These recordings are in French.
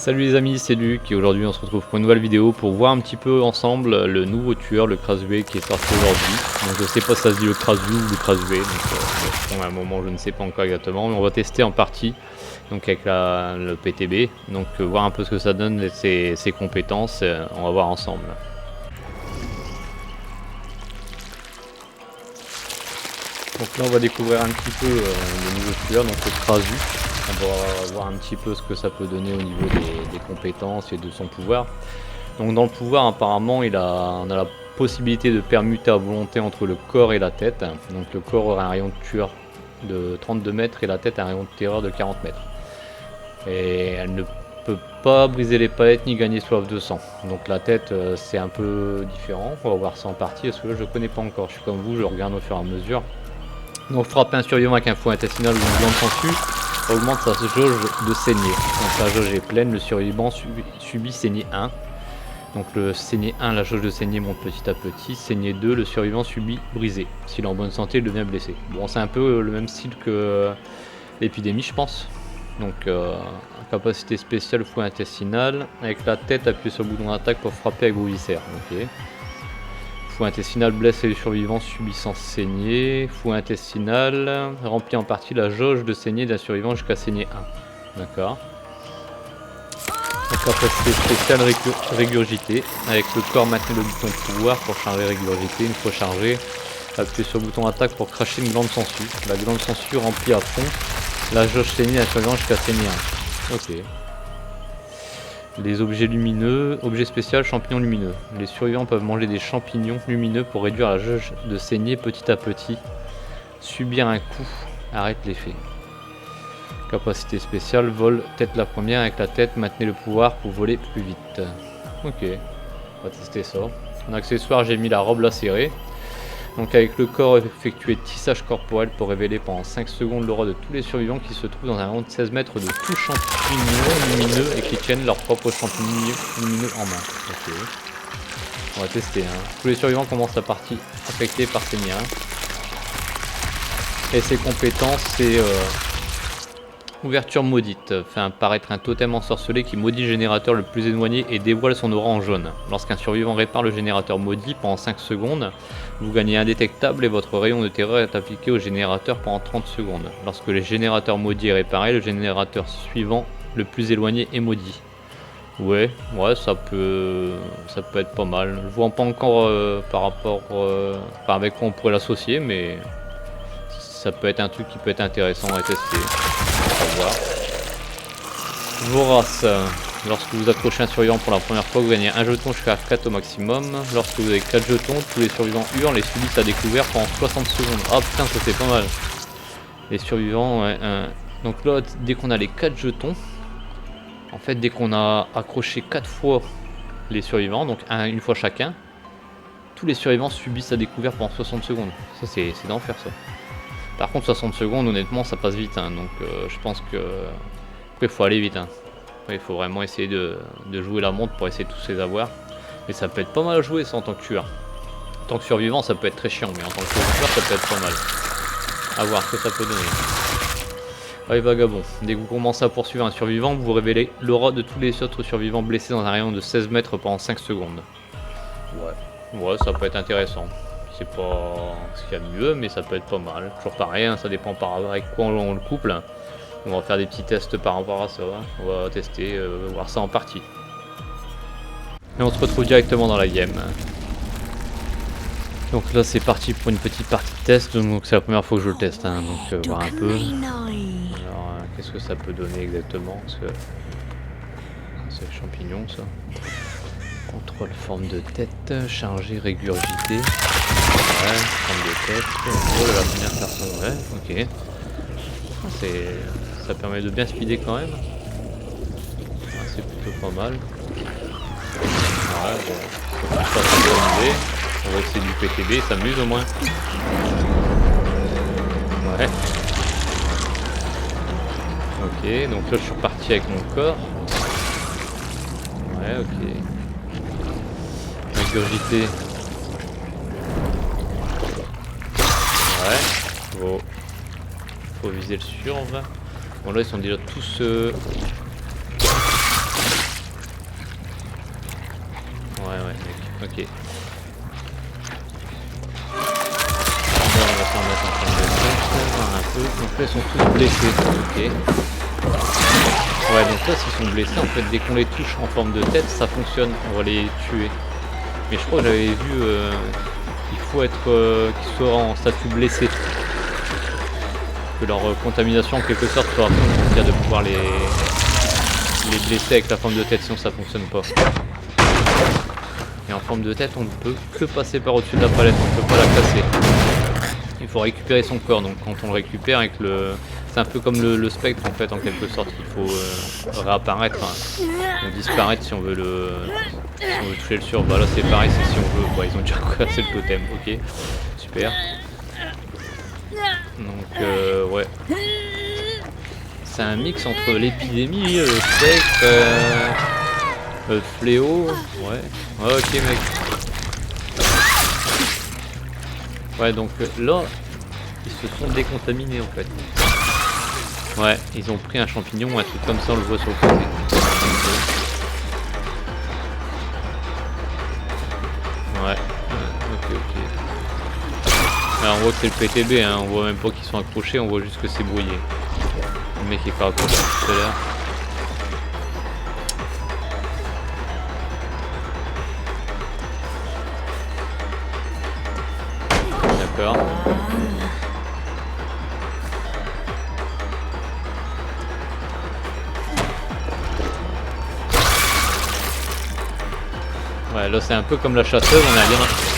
Salut les amis, c'est Luc et aujourd'hui on se retrouve pour une nouvelle vidéo pour voir un petit peu ensemble le nouveau tueur, le Krasue qui est sorti aujourd'hui. Donc je sais pas si ça se dit le Krasue ou le Krasue, donc pour un moment je ne sais pas encore exactement, mais on va tester en partie donc avec le PTB, donc voir un peu ce que ça donne, ses compétences, on va voir ensemble. Donc là on va découvrir un petit peu le nouveau tueur, donc le Krasue. On va voir un petit peu ce que ça peut donner au niveau des compétences et de son pouvoir. Donc dans le pouvoir apparemment on a la possibilité de permuter à volonté entre le corps et la tête. Donc le corps aura un rayon de tueur de 32 mètres et la tête un rayon de terreur de 40 mètres. Et elle ne peut pas briser les palettes ni gagner soif de sang. Donc la tête c'est un peu différent, on va voir ça en partie parce que là je connais pas encore, je suis comme vous, je regarde au fur et à mesure. Donc frapper un survivant avec un fouet intestinal ou une glande sangsue augmente sa jauge de saignée. Quand la jauge est pleine, le survivant subit saignée 1. Donc le saignée 1, la jauge de saignée monte petit à petit. Saignée 2, le survivant subit brisé. S'il est en bonne santé, il devient blessé. Bon, c'est un peu le même style que l'épidémie, je pense. Donc capacité spéciale fouet intestinal. Avec la tête, appuyez sur le bouton d'attaque pour frapper avec vos viscères. Ok. Fouet intestinal blesse les survivants subissant saignée. Fouet intestinal remplit en partie la jauge de saignée d'un survivant jusqu'à saignée 1. D'accord. La capacité spéciale régurgité. Avec le corps, maintenez le bouton pouvoir pour charger régurgité. Une fois chargé, appuyez sur le bouton attaque pour cracher une glande sangsue. La glande sangsue remplit à fond la jauge saignée d'un survivant jusqu'à saignée 1. Ok. Les objets lumineux, objet spécial, champignons lumineux. Les survivants peuvent manger des champignons lumineux pour réduire la jauge de saignée petit à petit. Subir un coup arrête l'effet. Capacité spéciale, vol, tête la première, avec la tête, maintenez le pouvoir pour voler plus vite. Ok, on va tester ça. En accessoire, j'ai mis la robe lacérée. Donc avec le corps, effectuer tissage corporel pour révéler pendant 5 secondes l'aura de tous les survivants qui se trouvent dans un rayon de 16 mètres de tout champignon lumineux et qui tiennent leur propre champignon lumineux en main. Ok. On va tester. Tous les survivants commencent la partie affectée par ces miens. Et ses compétences, c'est ouverture maudite. Fait apparaître un totem ensorcelé qui maudit le générateur le plus éloigné et dévoile son aura en jaune. Lorsqu'un survivant répare le générateur maudit pendant 5 secondes, vous gagnez indétectable et votre rayon de terreur est appliqué au générateur pendant 30 secondes. Lorsque le générateur maudit est réparé, le générateur suivant le plus éloigné est maudit. Ouais, ça peut être pas mal. Je vois pas encore par rapport avec quoi on pourrait l'associer, mais ça peut être un truc qui peut être intéressant à tester. Vorace. Lorsque vous accrochez un survivant pour la première fois, vous gagnez un jeton jusqu'à 4 au maximum. Lorsque vous avez 4 jetons, tous les survivants hurlent et subissent à découvert pendant 60 secondes. Ah putain, ça c'est pas mal. Les survivants, donc là, dès qu'on a les 4 jetons, en fait, dès qu'on a accroché 4 fois les survivants, donc une fois chacun, tous les survivants subissent à découvert pendant 60 secondes. Ça c'est d'enfer ça. Par contre 60 secondes honnêtement ça passe vite donc je pense que après il faut aller vite Après, il faut vraiment essayer de jouer la montre pour essayer de tous les avoir. Mais ça peut être pas mal à jouer ça en tant que tueur. En tant que survivant ça peut être très chiant, mais en tant que tueur ça peut être pas mal. A voir ce que ça peut donner. Allez vagabond, dès que vous commencez à poursuivre un survivant, vous révélez l'aura de tous les autres survivants blessés dans un rayon de 16 mètres pendant 5 secondes. Ouais, ça peut être intéressant. C'est pas ce qu'il y a de mieux, mais ça peut être pas mal. Toujours pareil, ça dépend avec quoi on le couple. On va faire des petits tests par rapport à ça. On va tester, voir ça en partie. Et on se retrouve directement dans la game. Donc là c'est parti pour une petite partie de test. Donc c'est la première fois que je le teste. Donc voir un peu. Alors qu'est-ce que ça peut donner exactement? Parce que c'est le champignon ça. Contrôle forme de tête, chargé, régurgité. Ouais, forme de tête. Oh, la première personne, ouais, ok. Ça permet de bien speeder quand même. C'est plutôt pas mal. Ouais, bon, on voit que c'est du PTB, ça s'amuse au moins. Ouais. Ok, donc là je suis reparti avec mon corps. Ouais, ok. Régurgité. Ouais, faut viser le surv. Bon là ils sont déjà tous ouais, mec, ok. Bon, on va s'en mettre en train de faire un peu. Donc là, ils sont tous blessés, ok. Ouais, donc là, s'ils sont blessés, en fait, dès qu'on les touche en forme de tête, ça fonctionne, on va les tuer. Mais je crois que j'avais vu qu'il faut être qu'ils soient en statut blessé. Que leur contamination en quelque sorte soit c'est-à-dire de pouvoir les blesser avec la forme de tête, sinon ça fonctionne pas. Et en forme de tête, on ne peut que passer par au-dessus de la palette, on ne peut pas la casser. Il faut récupérer son corps, donc quand on le récupère avec le... C'est un peu comme le spectre en fait, en quelque sorte, il faut réapparaître, hein. Disparaître si on veut le... Si on veut toucher le sur, bah là c'est pareil, c'est si on veut... Bah, ils ont déjà cassé le totem, ok, super. Donc ouais. C'est un mix entre l'épidémie, le spectre, le fléau, ouais. Ouais, ok mec. Ouais, donc là, ils se sont décontaminés en fait. Ouais, ils ont pris un champignon, un truc comme ça, on le voit sur le côté. Ouais, ok. Alors on voit que c'est le PTB, hein. On voit même pas qu'ils sont accrochés, on voit juste que c'est brouillé. Le mec est pas accroché tout à l'heure. D'accord. Ouais, là c'est un peu comme la chasseuse, on a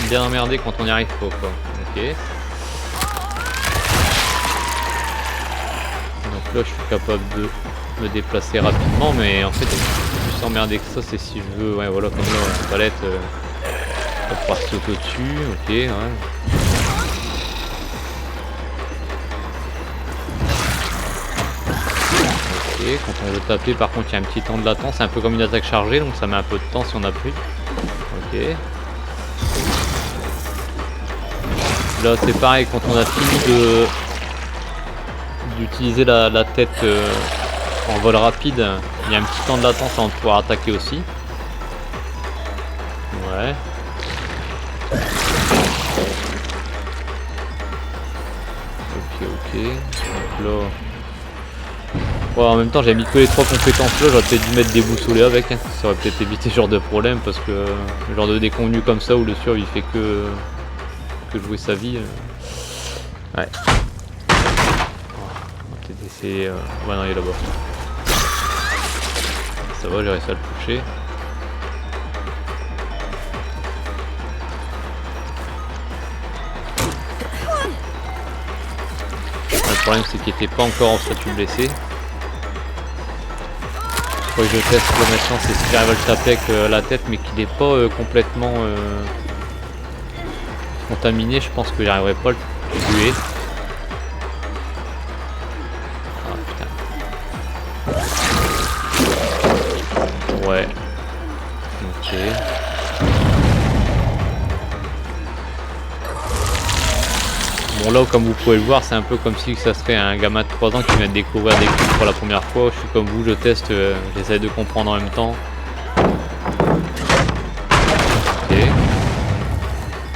bien emmerdé quand on y arrive pas, quoi. Ok. Donc là je suis capable de me déplacer rapidement, mais en fait plus emmerdé que ça, c'est si je veux, ouais voilà, comme là, la palette, on va pouvoir sauter au-dessus, ok, ouais. Ok, quand on veut taper par contre il y a un petit temps de latence, c'est un peu comme une attaque chargée, donc ça met un peu de temps si on appuie. Ok. Là c'est pareil, quand on a fini d'utiliser la tête en vol rapide, il y a un petit temps de latence avant de pouvoir attaquer aussi. Ouais. Ok. Donc là... Ouais, en même temps j'avais mis que les 3 compétences là, j'aurais peut-être dû mettre des boussolés avec, hein. Ça aurait peut-être évité ce genre de problème parce que le genre de déconvenu comme ça où le surv il fait que jouer sa vie. Ouais. On va peut-être essayer... Ouais non il est là-bas. Ça va, j'ai réussi à le toucher. Le problème c'est qu'il était pas encore en statut blessé. Faut que je teste pour l'instant, c'est si j'arrive à le taper avec la tête mais qu'il n'est pas complètement contaminé, je pense que j'arriverai pas à le tuer. Ah putain. Ouais. Ok. Bon là comme vous pouvez le voir, c'est un peu comme si ça serait un gamin de 3 ans qui vient de découvrir des clips pour la première fois. Je suis comme vous, je teste, j'essaie de comprendre en même temps. Ok.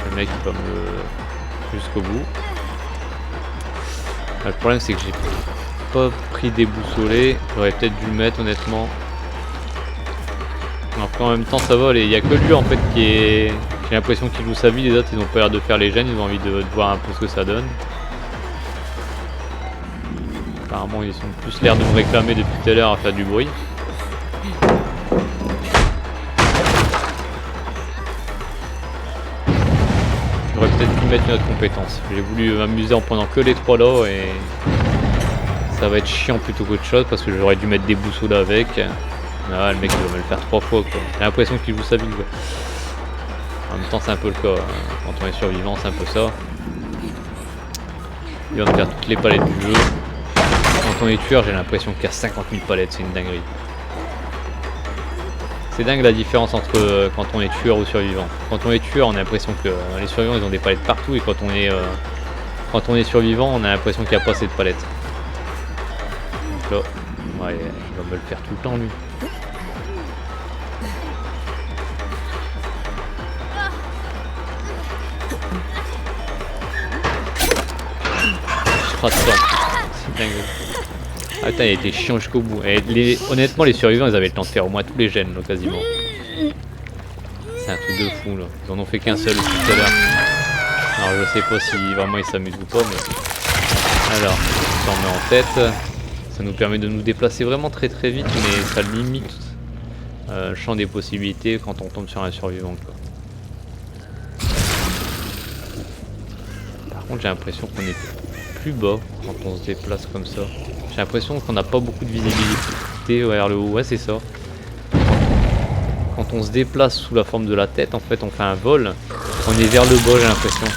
Le mec il va me... jusqu'au bout. Le problème c'est que j'ai pas pris des boussolets. J'aurais peut-être dû le mettre honnêtement. Après en même temps ça va, il n'y a que lui en fait qui est... J'ai l'impression qu'il joue sa vie, les autres ils ont pas l'air de faire les gènes, ils ont envie de voir un peu ce que ça donne. Apparemment ils ont plus l'air de me réclamer depuis tout à l'heure à faire du bruit. J'aurais peut-être dû mettre une autre compétence. J'ai voulu m'amuser en prenant que les 3 là et ça va être chiant plutôt qu'autre chose parce que j'aurais dû mettre des boussoles avec. Ah, le mec il va me le faire 3 fois quoi. J'ai l'impression qu'il joue sa vie quoi. En même temps c'est un peu le cas, hein. Quand on est survivant c'est un peu ça. Il va me faire toutes les palettes du jeu. Quand on est tueur j'ai l'impression qu'il y a 50 000 palettes, c'est une dinguerie. C'est dingue la différence entre quand on est tueur ou survivant. Quand on est tueur on a l'impression que les survivants ils ont des palettes partout et quand on est survivant on a l'impression qu'il n'y a pas assez de palettes. Donc là, ouais, il va me le faire tout le temps lui. ultra de temps. C'est dingue. Ah putain, il était chiant jusqu'au bout. Et honnêtement, les survivants, ils avaient le temps de faire au moins tous les gènes, là, quasiment. C'est un truc de fou, là. Ils en ont fait qu'un seul tout à l'heure. Alors, je sais pas si vraiment ils s'amusent ou pas, mais... Alors, on s'en met en tête. Ça nous permet de nous déplacer vraiment très très vite, mais ça limite le champ des possibilités quand on tombe sur un survivant, quoi. Par contre, j'ai l'impression qu'on est plus bas quand on se déplace comme ça. J'ai l'impression qu'on n'a pas beaucoup de visibilité vers le haut. Ouais, c'est ça. Quand on se déplace sous la forme de la tête, en fait, on fait un vol. On est vers le bas, j'ai l'impression.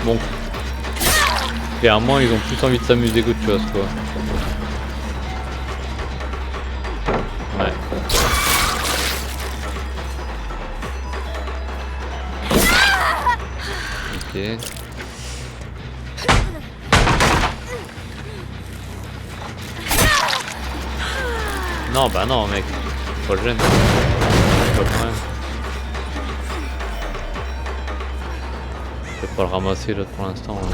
Bon. Clairement, ils ont plus envie de s'amuser qu'autre chose, quoi. Ouais. Ok. Non, bah non, mec. Pas le gêne. Pas le problème. Je vais pas le ramasser là pour l'instant. Hein.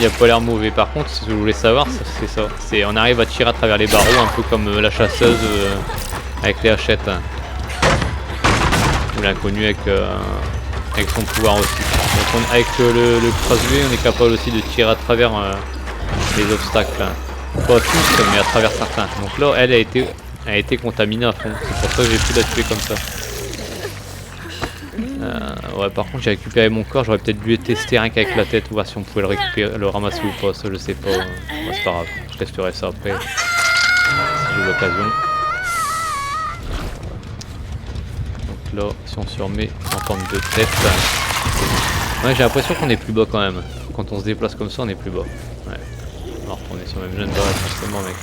Il a pas l'air mauvais. Par contre, si vous voulez savoir, c'est ça. C'est on arrive à tirer à travers les barreaux, un peu comme la chasseuse avec les hachettes. Ou l'inconnu avec son pouvoir aussi. Donc avec le croisé, on est capable aussi de tirer à travers les obstacles. Pas tous, mais à travers certains. Donc là, elle a été contaminée à fond. C'est pour ça que j'ai pu la tuer comme ça. Ouais, par contre j'ai récupéré mon corps, j'aurais peut-être dû tester rien qu'avec la tête, voir si on pouvait le ramasser ou pas, ça je sais pas, ouais, c'est pas grave, je testerai ça après, si j'ai l'occasion. Donc là, si on se remet en forme de tête, ouais j'ai l'impression qu'on est plus bas quand même, quand on se déplace comme ça on est plus bas. Ouais, on va retourner sur le même jeune barrette forcément mec.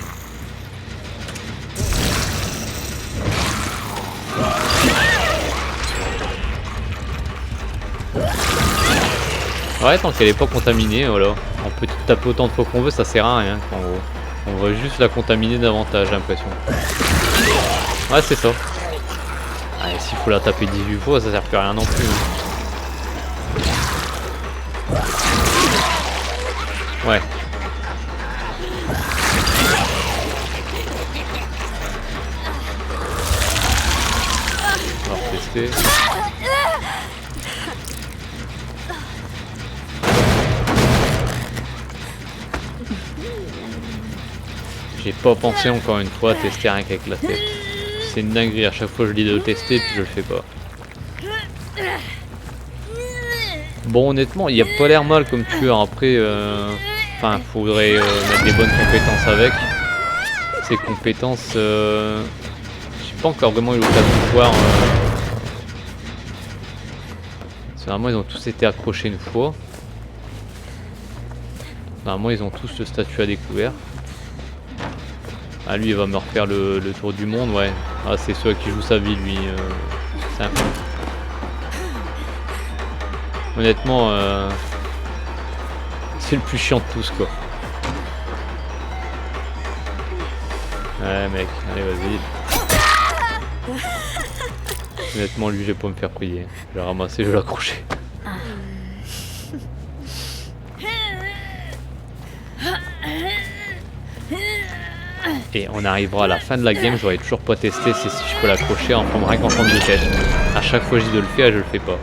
Ouais, tant qu'elle est pas contaminée, voilà. On peut taper autant de fois qu'on veut, ça sert à rien. On va juste la contaminer davantage, j'ai l'impression. Ouais, c'est ça. Ouais, s'il faut la taper 18 fois, ça sert plus à rien non plus. Ouais. On va retester. J'ai pas pensé encore une fois à tester rien qu'avec la tête. C'est une dinguerie, à chaque fois je dis de le tester puis je le fais pas. Bon honnêtement il a pas l'air mal comme tueur, après enfin faudrait mettre des bonnes compétences avec. Ces compétences j'ai pas encore vraiment eu l'occasion de voir. Normalement ils ont tous été accrochés une fois. Normalement ils ont tous le statut à découvert. Ah lui il va me refaire le tour du monde, ouais. Ah c'est ceux qui jouent sa vie lui. C'est un peu... Honnêtement c'est le plus chiant de tous quoi. Ouais mec, allez vas-y. Honnêtement lui je vais pas me faire prier. Je vais le ramasser, je vais l'accrocher. Et on arrivera à la fin de la game, j'aurais toujours pas testé si je peux l'accrocher en prendre rien qu'en forme de tête. A chaque fois je dis de le faire et je le fais pas.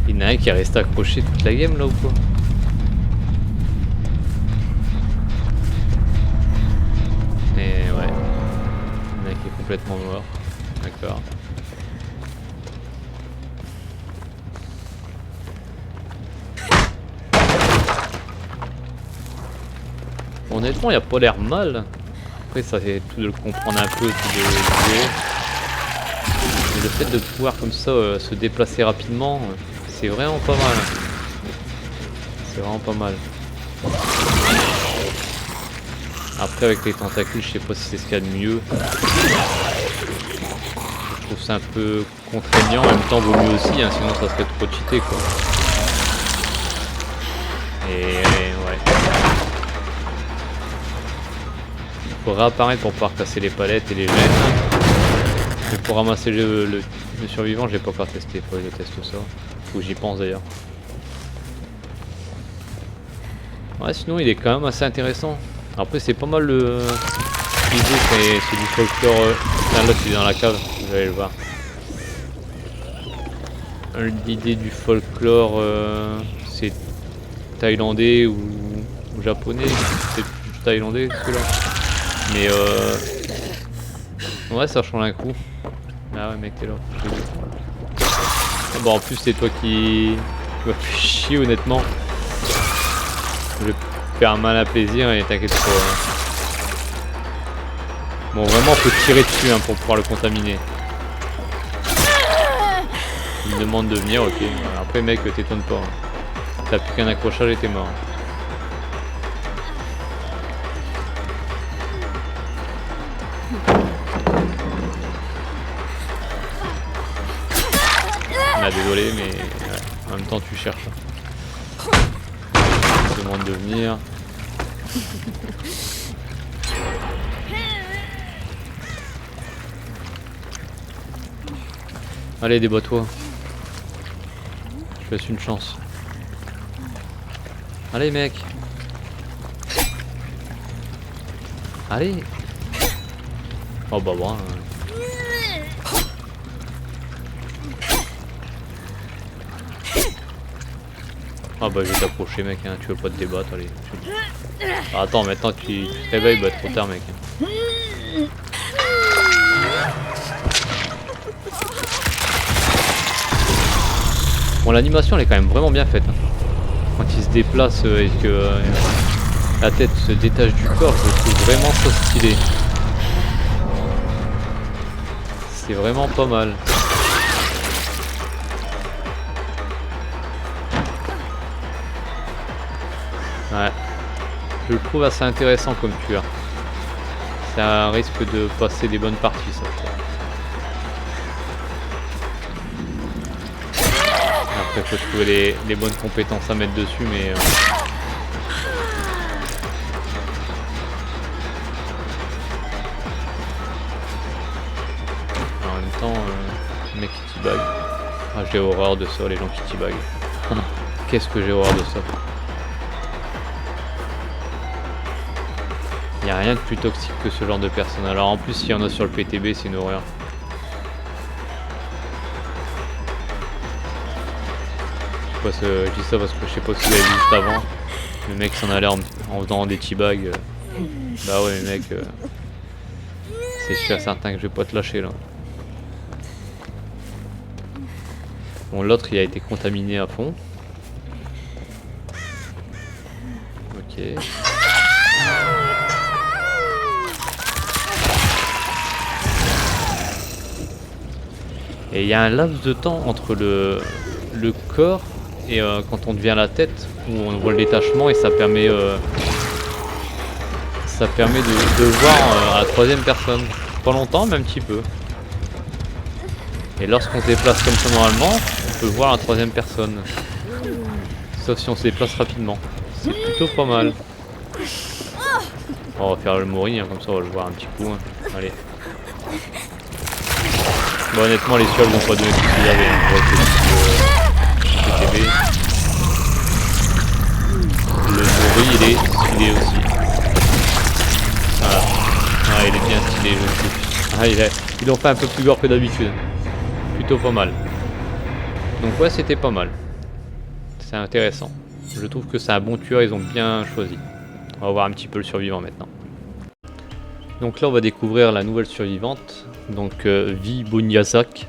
Il y en a un qui est resté accroché toute la game là ou quoi? Et ouais. Le mec est complètement mort. D'accord. Honnêtement, il a pas l'air mal. Après, ça c'est tout de le comprendre un peu, tout de jouer. le fait de pouvoir comme ça se déplacer rapidement, c'est vraiment pas mal. C'est vraiment pas mal. Après avec les tentacules, je sais pas si c'est ce qu'il y a de mieux. Je trouve ça un peu contraignant, en même temps vaut mieux aussi, hein, sinon ça serait trop cheaté quoi. Et ouais. Il faut réapparaître pour pouvoir casser les palettes et les gènes. Mais pour ramasser le survivant, j'ai pas encore testé, faut que je teste ça. Faut que j'y pense d'ailleurs. Ouais, sinon il est quand même assez intéressant. Après c'est pas mal le... L'idée c'est du folklore... Là c'est dans la cave, vous allez le voir. L'idée du folklore c'est thaïlandais ou japonais, c'est plus thaïlandais celui-là. Mais ouais ça change un coup. Ah ouais mec t'es là. Bon en plus c'est toi qui m'a fait chier honnêtement. Je vais faire un malin plaisir et t'inquiète pas. Bon vraiment faut tirer dessus hein, pour pouvoir le contaminer. Il me demande de venir, ok. Après mec t'étonnes pas. Hein. T'as plus qu'un accrochage et t'es mort. Ah désolé mais ouais, en même temps tu cherches. Il me demande de venir. Allez débat-toi. Je te laisse une chance. Allez mec. Allez. Oh bah bon. Ah bah je vais t'approcher mec, hein. Tu veux pas te débattre, allez. Ah, attends, maintenant tu te réveilles, bah trop tard mec. Bon l'animation elle est quand même vraiment bien faite. Hein. Quand il se déplace et que la tête se détache du corps, je trouve vraiment ça stylé. C'est vraiment pas mal. Ouais. Je le trouve assez intéressant comme tueur. Ça risque de passer des bonnes parties ça. Après il faut trouver les bonnes compétences à mettre dessus mais... En même temps, le mec qui teabag. Ah, j'ai horreur de ça, les gens qui teabag. Qu'est-ce que j'ai horreur de ça. Il n'y a rien de plus toxique que ce genre de personnes. Alors en plus, s'il y en a sur le PTB, c'est une horreur. Je dis ça parce que je sais pas si vous l'avez vu juste avant. Le mec s'en allait en faisant des teabags. Bah ouais, mec. C'est sûr certain que je vais pas te lâcher là. Bon, l'autre il a été contaminé à fond. Ok. Et il y a un laps de temps entre le corps et quand on devient la tête où on voit le détachement et ça permet de voir à la troisième personne. Pas longtemps mais un petit peu. Et lorsqu'on se déplace comme ça normalement, on peut voir la troisième personne. Sauf si on se déplace rapidement. C'est plutôt pas mal. On va faire le mori, hein, comme ça on va le voir un petit coup. Hein. Allez. Bon honnêtement les suaves vont pas donner tout ce qu'il y avait. PTB. Le mori il est stylé aussi. Voilà. Ah il est bien stylé je trouve. Ah ils l'ont fait un peu plus gore que d'habitude. Plutôt pas mal. Donc ouais c'était pas mal. C'est intéressant. Je trouve que c'est un bon tueur, ils ont bien choisi. On va voir un petit peu le survivant maintenant. Donc là on va découvrir la nouvelle survivante. Donc Vi Bonyazak.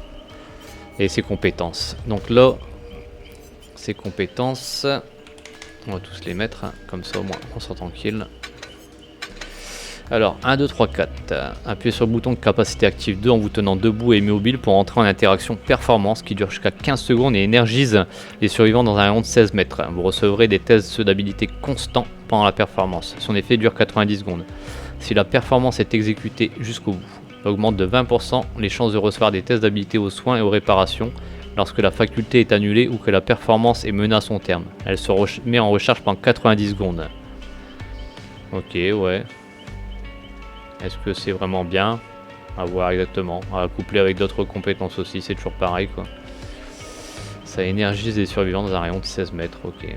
Et ses compétences. Donc là, ses compétences, on va tous les mettre, hein, comme ça au moins on sera tranquille. Alors, 1, 2, 3, 4. Appuyez sur le bouton de capacité active 2 en vous tenant debout et immobile pour entrer en interaction performance qui dure jusqu'à 15 secondes et énergise les survivants dans un rayon de 16 mètres. Vous recevrez des tests d'habilité constants pendant la performance. Son effet dure 90 secondes. Si la performance est exécutée jusqu'au bout, elle augmente de 20% les chances de recevoir des tests d'habilité aux soins et aux réparations lorsque la faculté est annulée ou que la performance est menée à son terme. Elle se met en recharge pendant 90 secondes. Ok, ouais. Est-ce que c'est vraiment bien? À voir exactement. À coupler avec d'autres compétences aussi, c'est toujours pareil quoi. Ça énergise les survivants dans un rayon de 16 mètres, ok. Ouais.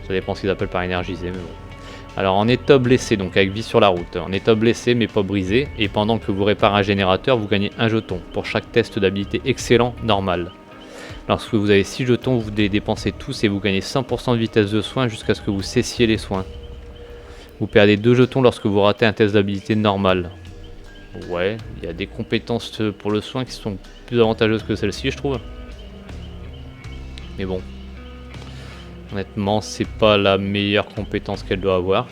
Ça dépend ce qu'ils appellent par énergiser, mais bon. Alors en état blessé, donc avec vie sur la route, en état blessé mais pas brisé, et pendant que vous réparez un générateur, vous gagnez un jeton pour chaque test d'habilité excellent normal. Lorsque vous avez 6 jetons, vous les dépensez tous et vous gagnez 100% de vitesse de soin jusqu'à ce que vous cessiez les soins. Vous perdez 2 jetons lorsque vous ratez un test d'habilité normal. Ouais, il y a des compétences pour le soin qui sont plus avantageuses que celle-ci, je trouve. Mais bon. Honnêtement, c'est pas la meilleure compétence qu'elle doit avoir.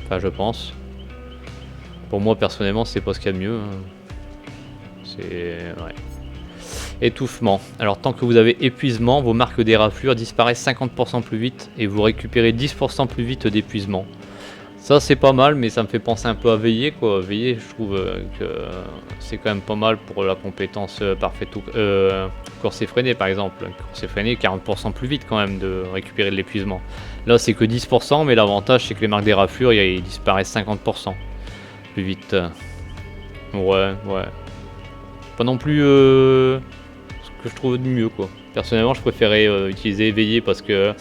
Enfin, je pense. Pour moi, personnellement, c'est pas ce qu'il y a de mieux. C'est... ouais. Étouffement. Alors, tant que vous avez épuisement, vos marques d'éraflure disparaissent 50% plus vite et vous récupérez 10% plus vite d'épuisement. Ça c'est pas mal, mais ça me fait penser un peu à veiller quoi. Veiller, je trouve que c'est quand même pas mal pour la compétence parfaite course effrénée par exemple. Course effrénée 40% plus vite quand même de récupérer de l'épuisement. Là c'est que 10%, mais l'avantage c'est que les marques des raflures ils disparaissent 50% plus vite. Ouais. Pas non plus ce que je trouve de mieux quoi. Personnellement je préférais utiliser veiller parce que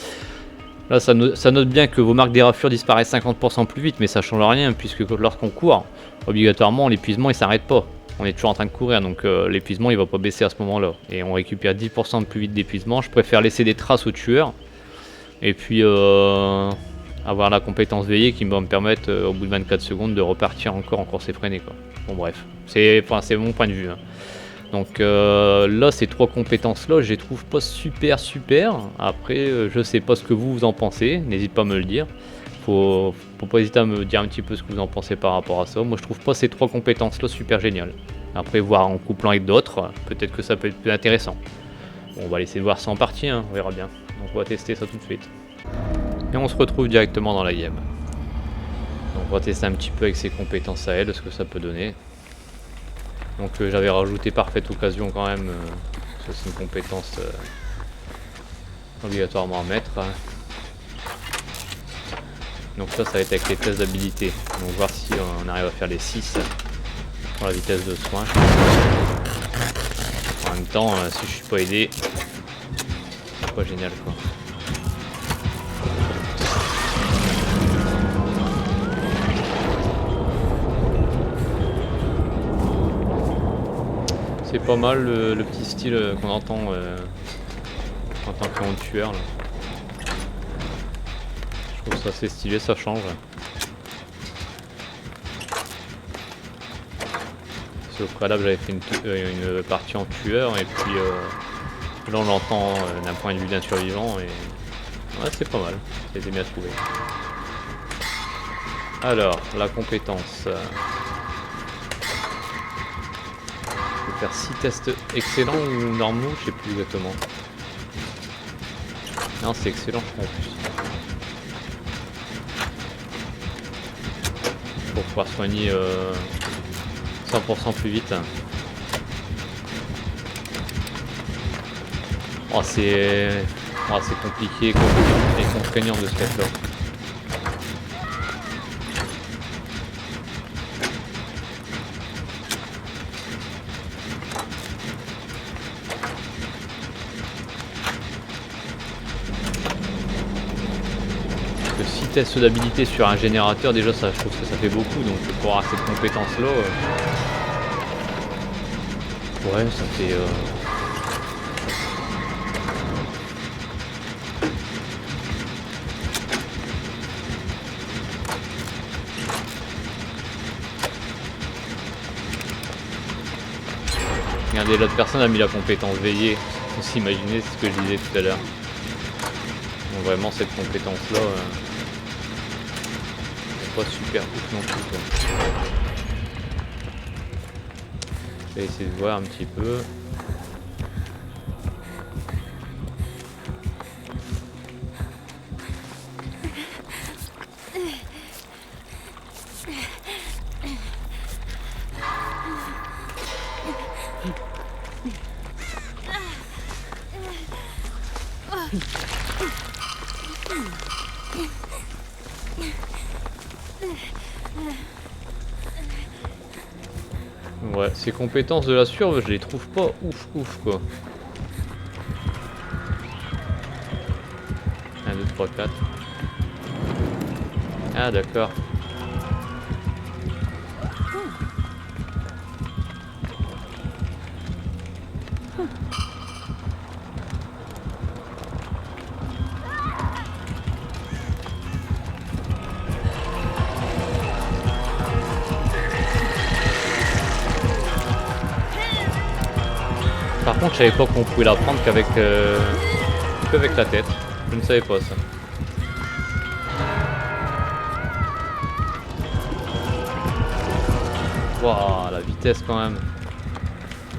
là, ça note bien que vos marques d'éraflure disparaissent 50% plus vite, mais ça change rien, puisque lorsqu'on court, obligatoirement, l'épuisement il s'arrête pas. On est toujours en train de courir, donc l'épuisement il va pas baisser à ce moment-là. Et on récupère 10% de plus vite d'épuisement. Je préfère laisser des traces au tueur, et puis avoir la compétence veillée qui va me permettre, au bout de 24 secondes, de repartir encore en course effrénée, quoi. Bon, bref, c'est mon point de vue. Hein. Donc là, ces 3 compétences-là, je les trouve pas super. Après, je sais pas ce que vous en pensez, n'hésitez pas à me le dire. Faut pas hésiter à me dire un petit peu ce que vous en pensez par rapport à ça. Moi, je trouve pas ces 3 compétences-là super géniales. Après, voir en couplant avec d'autres, peut-être que ça peut être plus intéressant. Bon, on va laisser voir ça en partie, hein, on verra bien. Donc on va tester ça tout de suite. Et on se retrouve directement dans la game. Donc on va tester un petit peu avec ses compétences à elle, ce que ça peut donner. Donc j'avais rajouté parfaite occasion quand même, ça c'est une compétence obligatoirement à mettre. Donc ça va être avec les tests d'habilité, donc voir si on arrive à faire les 6 pour la vitesse de soin. En même temps, si je suis pas aidé, c'est pas génial quoi. C'est pas mal le petit style qu'on entend en tant que tueur là. Je trouve ça assez stylé, ça change. Parce qu'au préalable j'avais fait une partie en tueur et puis là on l'entend d'un point de vue d'un survivant et ouais, c'est pas mal, ça a été bien trouvé. Alors, la compétence. Faire 6 tests excellents ou normaux, je sais plus exactement. Non, c'est excellent en plus. Pour pouvoir soigner 100% plus vite. Oh, c'est compliqué et contraignant de ce fait là. Test d'habilité sur un générateur, déjà ça, je trouve que ça fait beaucoup, donc pour avoir cette compétence là ouais, ça fait regardez, l'autre personne a mis la compétence veillée, vous imaginez ce que je disais tout à l'heure. Donc vraiment cette compétence là pas super ouf non plus quoi. Je vais essayer de voir un petit peu. Ouais, ces compétences de la surve, je les trouve pas ouf quoi. 1, 2, 3, 4. Ah d'accord. Par contre, je savais pas qu'on pouvait la prendre qu'avec la tête. Je ne savais pas ça. Waouh, la vitesse quand même.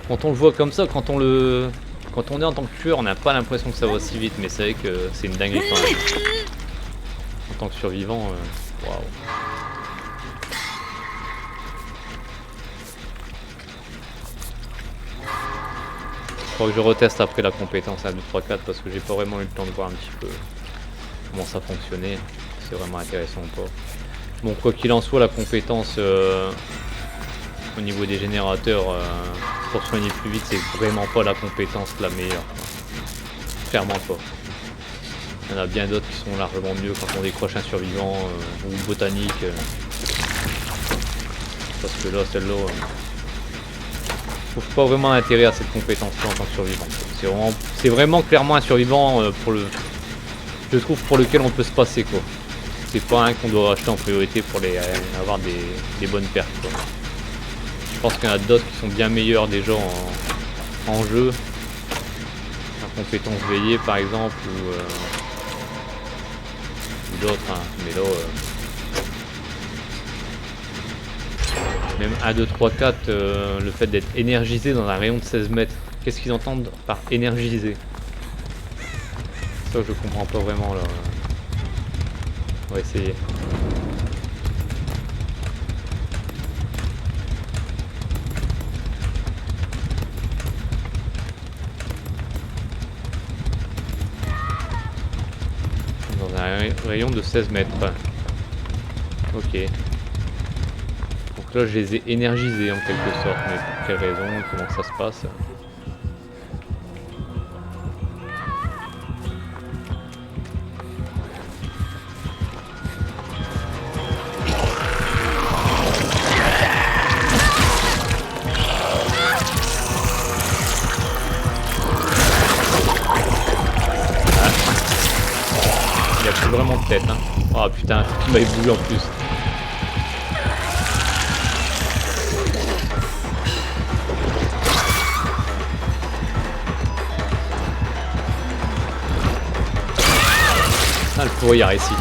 Quand on le voit comme ça, quand on est en tant que tueur, on n'a pas l'impression que ça va aussi vite, mais c'est vrai que c'est une dinguerie quand même. En tant que survivant, waouh. Faudra que je reteste après la compétence 1, 2, 3, 4 parce que j'ai pas vraiment eu le temps de voir un petit peu comment ça fonctionnait. C'est vraiment intéressant ou pas. Bon, quoi qu'il en soit, la compétence au niveau des générateurs pour soigner plus vite, c'est vraiment pas la compétence la meilleure. Clairement pas. Il y en a bien d'autres qui sont largement mieux quand on décroche un survivant ou botanique. Parce que là, celle-là, je trouve pas vraiment intérêt à cette compétence-là en tant que survivant. C'est vraiment clairement un survivant je trouve pour lequel on peut se passer quoi. C'est pas un qu'on doit acheter en priorité pour avoir des bonnes pertes quoi. Je pense qu'il y en a d'autres qui sont bien meilleurs déjà en jeu. La compétence veillée par exemple ou d'autres hein. Mais là même 1, 2, 3, 4 le fait d'être énergisé dans un rayon de 16 mètres. Qu'est-ce qu'ils entendent par énergisé? Ça je comprends pas vraiment là. On va essayer. Dans un rayon de 16 mètres. Ok. Donc là je les ai énergisés en quelque sorte, mais pour quelle raison, comment ça se passe? Il a plus vraiment de tête hein. Oh putain, il m'a ébloui en plus. Ah le pourrir ici.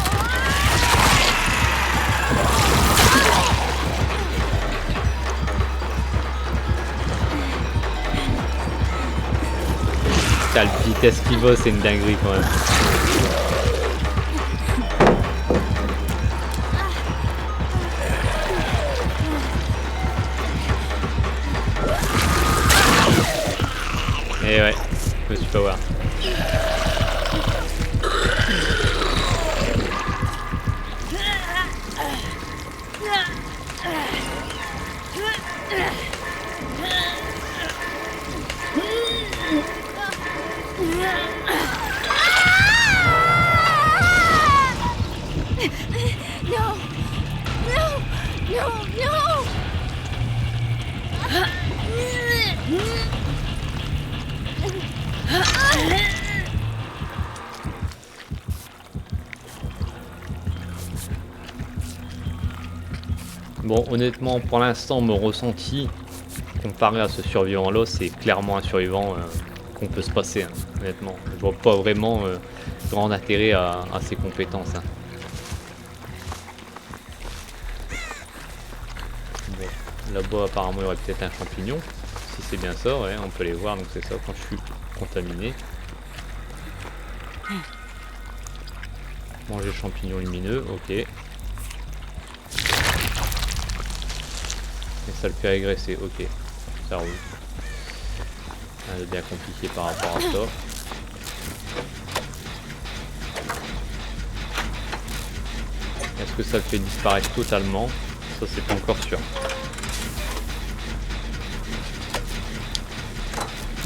Putain, la vitesse qu'il va, c'est une dinguerie quand même. Et ouais, je me suis pas voir. Bon, honnêtement, pour l'instant, mon ressenti, comparé à ce survivant-là, c'est clairement un survivant qu'on peut se passer, hein, honnêtement. Je vois pas vraiment grand intérêt à ses compétences. Hein. Là-bas, apparemment, il y aurait peut-être un champignon. Si c'est bien ça, ouais, on peut les voir. Donc c'est ça, quand je suis contaminé. Manger champignons lumineux, ok. Et ça le fait agresser, ok. Ça roule. Rien de bien compliqué par rapport à ça. Est-ce que ça le fait disparaître totalement? Ça, c'est pas encore sûr.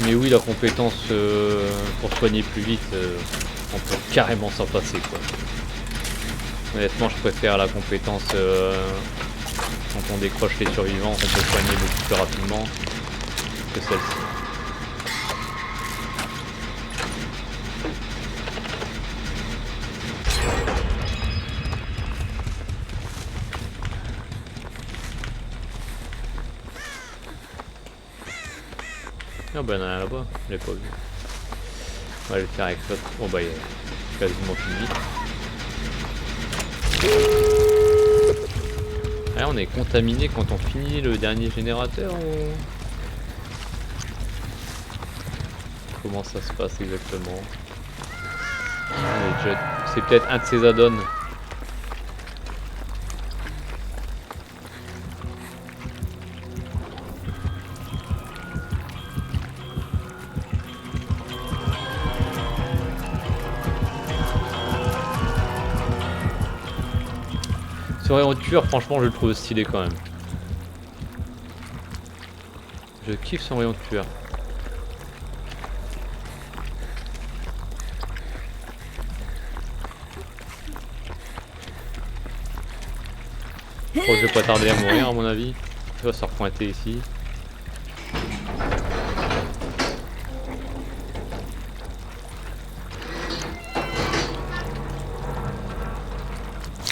Mais oui, la compétence pour soigner plus vite, on peut carrément s'en passer, quoi. Honnêtement, je préfère la compétence quand on décroche les survivants, on peut soigner beaucoup plus rapidement que celle-ci. Ah bah il y en a un là-bas, je l'ai pas vu. On va le faire avec l'autre. Oh bah il est quasiment fini. Ah, on est contaminé quand on finit le dernier générateur ou... Comment ça se passe exactement? C'est peut-être un de ces add-ons. Sur tueur, franchement, je le trouve stylé quand même. Je kiffe son rayon de tueur. Je vais pas tarder à mourir à mon avis. Il va se repointer ici. Je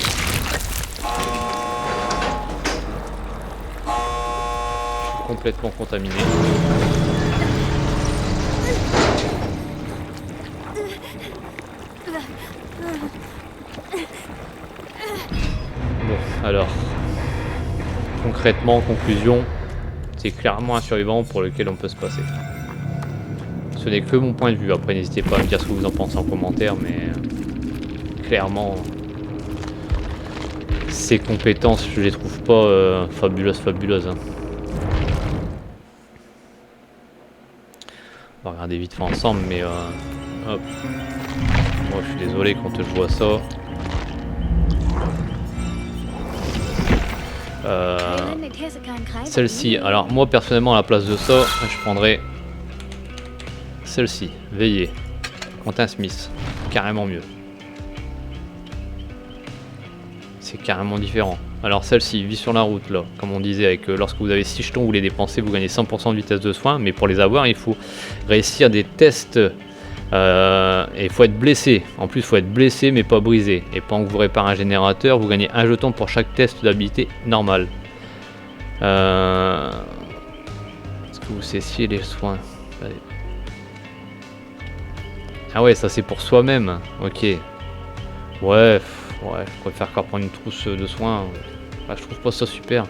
suis complètement contaminé. Bon, alors. Concrètement, en conclusion, c'est clairement un survivant pour lequel on peut se passer. Ce n'est que mon point de vue. Après, n'hésitez pas à me dire ce que vous en pensez en commentaire, mais clairement, ses compétences, je les trouve pas fabuleuses. Hein. On va regarder vite fait ensemble, mais hop. Moi, je suis désolé quand je vois ça. Celle-ci, alors moi personnellement à la place de ça, je prendrais celle-ci, veiller. Quentin Smith, carrément mieux. C'est carrément différent. Alors celle-ci, vie sur la route là, comme on disait, avec lorsque vous avez 6 jetons, vous les dépensez, vous gagnez 100% de vitesse de soin, mais pour les avoir, il faut réussir des tests et il faut être blessé. En plus, il faut être blessé mais pas brisé. Et pendant que vous réparez un générateur, vous gagnez un jeton pour chaque test d'habilité normale. Est-ce que vous cessiez les soins? Allez. Ah ouais, ça c'est pour soi-même. Ok. Ouais, je préfère encore prendre une trousse de soins. Bah, je trouve pas ça super.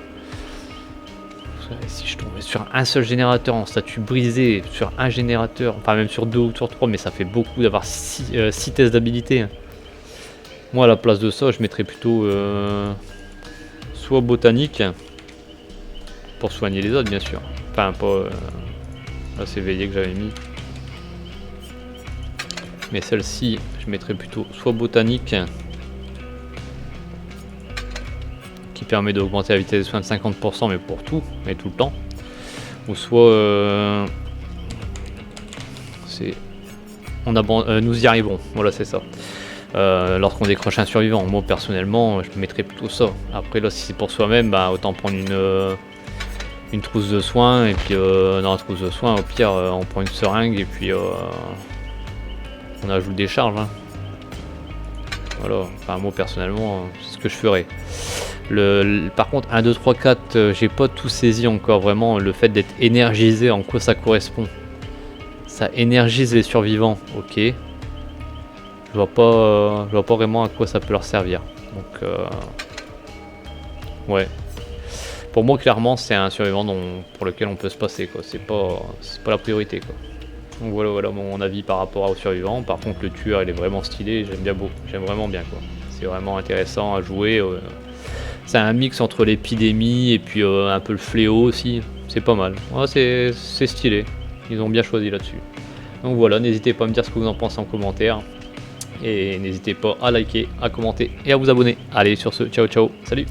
Si je tombais sur un seul générateur en statut brisé, sur un générateur, enfin même sur 2 ou sur 3, mais ça fait beaucoup d'avoir 6 tests d'habilité. Moi à la place de ça, je mettrais plutôt soit botanique, pour soigner les autres bien sûr. Enfin pas là c'est veillé que j'avais mis. Mais celle-ci, je mettrais plutôt soit botanique, qui permet d'augmenter la vitesse de soin de 50%, mais pour tout, mais tout le temps. Ou soit nous y arriverons, voilà c'est ça. Lorsqu'on décroche un survivant, moi personnellement je mettrais plutôt ça. Après là si c'est pour soi-même, bah, autant prendre une trousse de soins, et puis dans la trousse de soins au pire on prend une seringue et puis on ajoute des charges. Hein. Voilà, enfin moi personnellement c'est ce que je ferais. Par contre 1, 2, 3, 4 j'ai pas tout saisi encore vraiment le fait d'être énergisé, en quoi ça correspond. Ça énergise les survivants, ok. Je vois pas vraiment à quoi ça peut leur servir. Donc ouais. Pour moi, clairement, c'est un survivant pour lequel on peut se passer, quoi. C'est pas la priorité, quoi. Donc voilà mon avis par rapport au survivant. Par contre, le tueur, il est vraiment stylé, j'aime vraiment bien, quoi. C'est vraiment intéressant à jouer. C'est un mix entre l'épidémie et puis un peu le fléau aussi. C'est pas mal. Ouais, c'est stylé. Ils ont bien choisi là-dessus. Donc voilà, n'hésitez pas à me dire ce que vous en pensez en commentaire. Et n'hésitez pas à liker, à commenter et à vous abonner. Allez, sur ce, ciao ciao, salut!